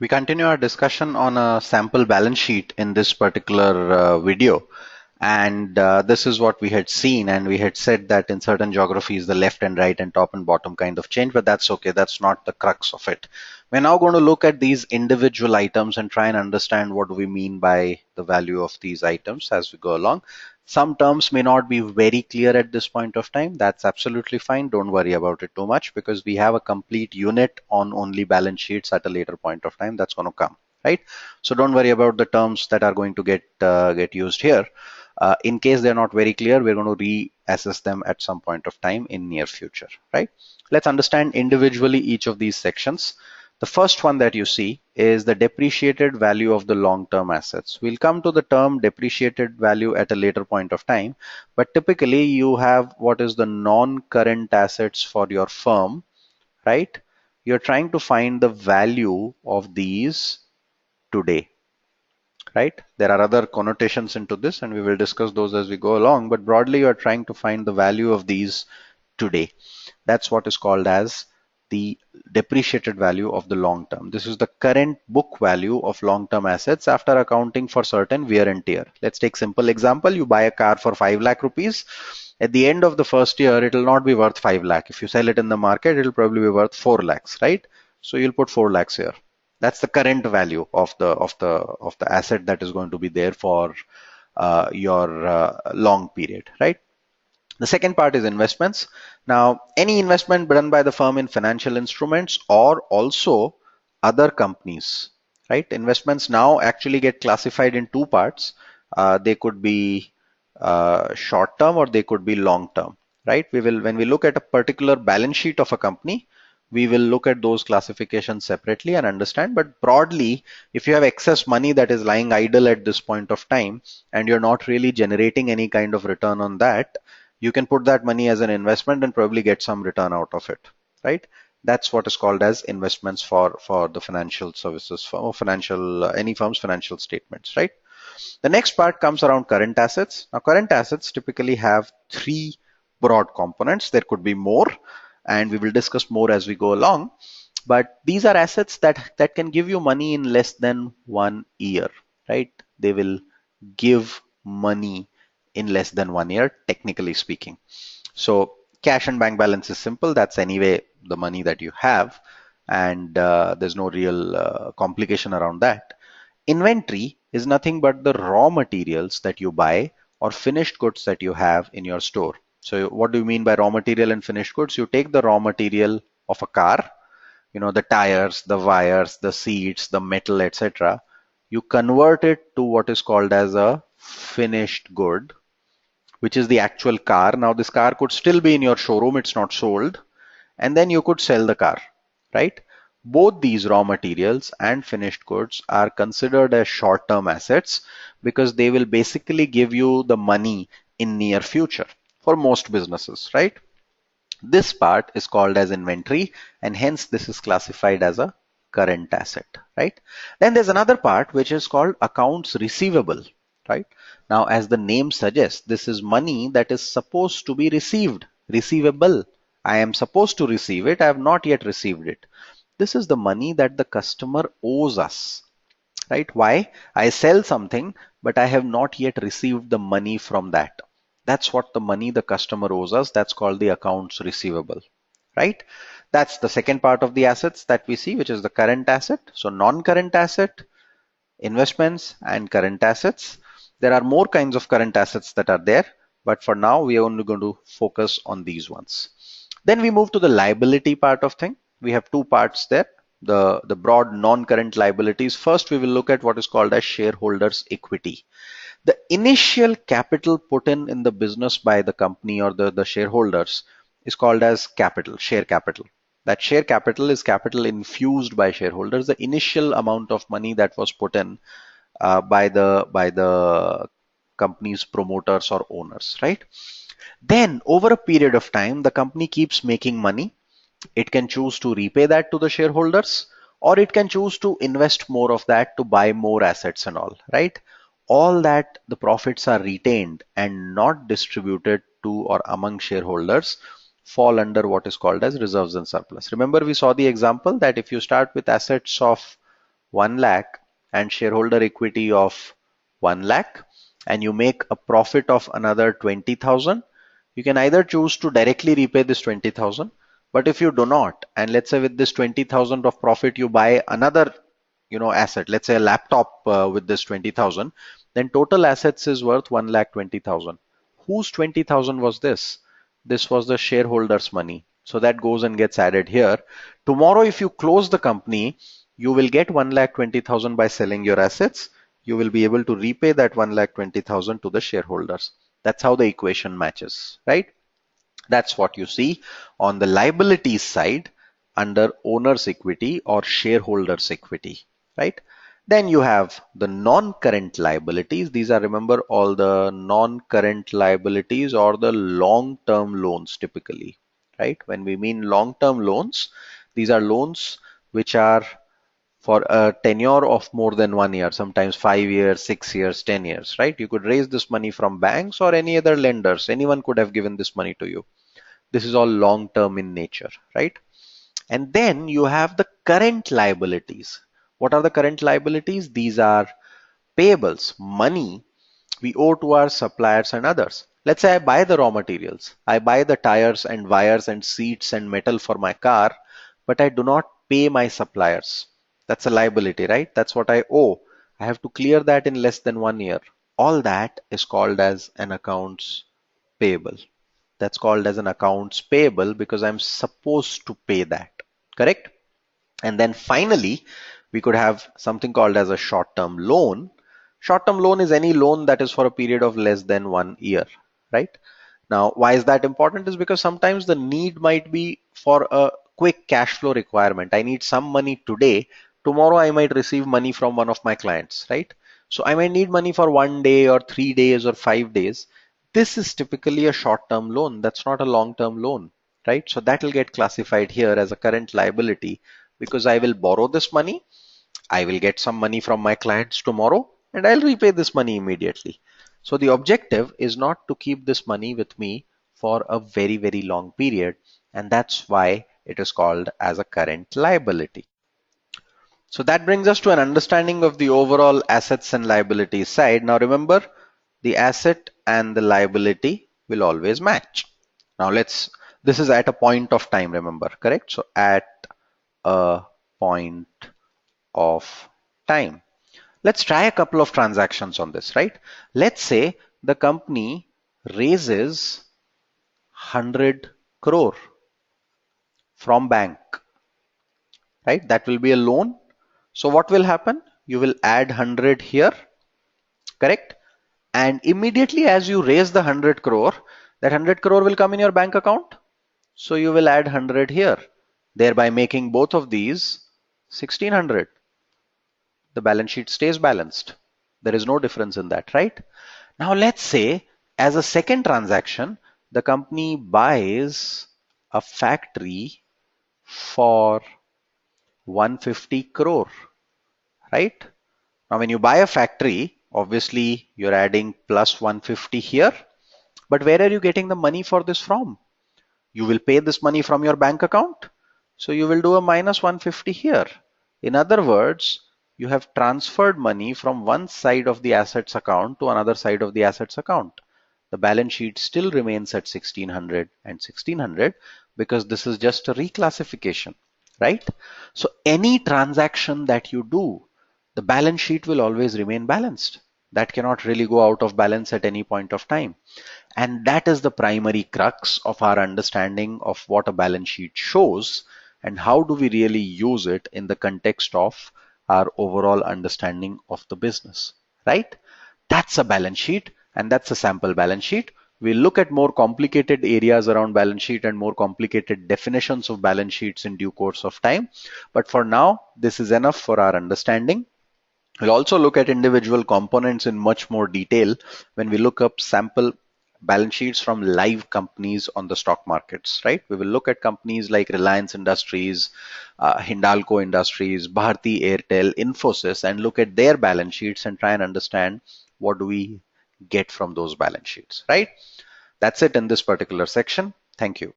We continue our discussion on a sample balance sheet in this particular video. And this is what we had seen, and we had said that in certain geographies, the left and right and top and bottom kind of change, but that's okay. That's not the crux of it. We're now going to look at these individual items and try and understand what we mean by the value of these items as we go along. Some terms may not be very clear at this point of time. That's absolutely fine. Don't worry about it too much because we have a complete unit on only balance sheets at a later point of time that's going to come, right? So don't worry about the terms that are going to get used here. In case they're not very clear, we're going to reassess them at some point of time in near future, right? Let's understand individually each of these sections. The first one that you see is the depreciated value of the long-term assets. We'll come to the term depreciated value at a later point of time, but typically you have what is the non-current assets for your firm, right? You're trying to find the value of these today, right? There are other connotations into this and we will discuss those as we go along, but broadly you are trying to find the value of these today. That's what is called as the depreciated value of the long term. This is the current book value of long-term assets after accounting for certain wear and tear. Let's take simple example. You buy a car for 5 lakh rupees. At the end of the first year, it will not be worth 5 lakh. If you sell it in the market, it will probably be worth 4 lakhs, right? So you'll put 4 lakhs here. That's the current value of the asset that is going to be there for your long period, right? The second part is investments. Now, any investment done by the firm in financial instruments or also other companies, right? Investments now actually get classified in two parts. They could be short term or they could be long term, right? When we look at a particular balance sheet of a company, we will look at those classifications separately and understand. But broadly, if you have excess money that is lying idle at this point of time and you're not really generating any kind of return on that, you can put that money as an investment and probably get some return out of it, right? That's what is called as investments for the financial services firm or financial any firm's financial statements, right? The next part comes around current assets. Now, current assets typically have three broad components. There could be more, and we will discuss more as we go along. But these are assets that can give you money in less than 1 year, right? They will give money in less than 1 year, technically speaking. So cash and bank balance is simple. That's anyway the money that you have, and there's no real complication around that. Inventory is nothing but the raw materials that you buy or finished goods that you have in your store. So what do you mean by raw material and finished goods? You take the raw material of a car, the tires, the wires, the seats, the metal, etc. You convert it to what is called as a finished good, which is the actual car. Now this car could still be in your showroom, it's not sold, and then you could sell the car, right? Both these raw materials and finished goods are considered as short-term assets because they will basically give you the money in near future for most businesses, right? This part is called as inventory and hence this is classified as a current asset, right? Then there's another part which is called accounts receivable, right? Now, as the name suggests, this is money that is supposed to be received, receivable. I am supposed to receive it. I have not yet received it. This is the money that the customer owes us, right? Why? I sell something, but I have not yet received the money from that. That's what the money the customer owes us. That's called the accounts receivable, right? That's the second part of the assets that we see, which is the current asset. So non-current asset, investments, and current assets. There are more kinds of current assets that are there, but for now, we are only going to focus on these ones. Then we move to the liability part of thing. We have two parts there. The broad non-current liabilities. First, we will look at what is called as shareholders' equity. The initial capital put in the business by the company or the shareholders is called as capital, share capital. That share capital is capital infused by shareholders, the initial amount of money that was put in by the company's promoters or owners, right? Then over a period of time, the company keeps making money. It can choose to repay that to the shareholders, or it can choose to invest more of that to buy more assets and all, right? All that the profits are retained and not distributed to or among shareholders fall under what is called as reserves and surplus. Remember, we saw the example that if you start with assets of 1 lakh and shareholder equity of 1 lakh, and you make a profit of another 20,000, you can either choose to directly repay this 20,000, but if you do not, and let's say with this 20,000 of profit you buy another asset, let's say a laptop with this 20,000, then total assets is worth 1,20,000. Whose 20,000 was this? This was the shareholders' money. So that goes and gets added here. Tomorrow, if you close the company, you will get 1,20,000 by selling your assets. You will be able to repay that 1,20,000 to the shareholders. That's how the equation matches, right? That's what you see on the liabilities side under owner's equity or shareholders' equity, right? Then you have the non-current liabilities. These are, remember, all the non-current liabilities or the long-term loans typically, right? When we mean long-term loans, these are loans which are for a tenure of more than 1 year, sometimes 5 years, 6 years, 10 years, right? You could raise this money from banks or any other lenders. Anyone could have given this money to you. This is all long term in nature, right? And then you have the current liabilities. What are the current liabilities? These are payables, money we owe to our suppliers and others. Let's say I buy the raw materials. I buy the tires and wires and seats and metal for my car, but I do not pay my suppliers. That's a liability, right? That's what I owe. I have to clear that in less than 1 year. All that is called as an accounts payable. That's called as an accounts payable because I'm supposed to pay that. Correct? And then finally, we could have something called as a short-term loan. Short-term loan is any loan that is for a period of less than 1 year, right? Now, why is that important? Is because sometimes the need might be for a quick cash flow requirement. I need some money today. Tomorrow, I might receive money from one of my clients, right? So I might need money for 1 day or 3 days or 5 days. This is typically a short-term loan. That's not a long-term loan, right? So that will get classified here as a current liability because I will borrow this money. I will get some money from my clients tomorrow and I'll repay this money immediately. So the objective is not to keep this money with me for a very, very long period. And that's why it is called as a current liability. So that brings us to an understanding of the overall assets and liabilities side. Now remember, the asset and the liability will always match. Now this is at a point of time, remember, correct? So at a point of time. Let's try a couple of transactions on this, right? Let's say the company raises 100 crore from bank, right? That will be a loan. So what will happen? You will add 100 here, correct? And immediately as you raise the 100 crore, that 100 crore will come in your bank account. So you will add 100 here, thereby making both of these 1600. The balance sheet stays balanced. There is no difference in that, right? Now let's say as a second transaction, the company buys a factory for 150 crore, right? Now when you buy a factory, obviously you're adding plus 150 here, but where are you getting the money for this from? You will pay this money from your bank account. So you will do a minus 150 here. In other words, you have transferred money from one side of the assets account to another side of the assets account. The balance sheet still remains at 1600 and 1600 because this is just a reclassification, right? So any transaction that you do, the balance sheet will always remain balanced. That cannot really go out of balance at any point of time. And that is the primary crux of our understanding of what a balance sheet shows and how do we really use it in the context of our overall understanding of the business, right? That's a balance sheet and that's a sample balance sheet. We'll look at more complicated areas around balance sheet and more complicated definitions of balance sheets in due course of time. But for now, this is enough for our understanding. We'll also look at individual components in much more detail when we look up sample balance sheets from live companies on the stock markets, right? We will look at companies like Reliance Industries, Hindalco Industries, Bharti Airtel, Infosys, and look at their balance sheets and try and understand what do we get from those balance sheets, right? That's it in this particular section. Thank you.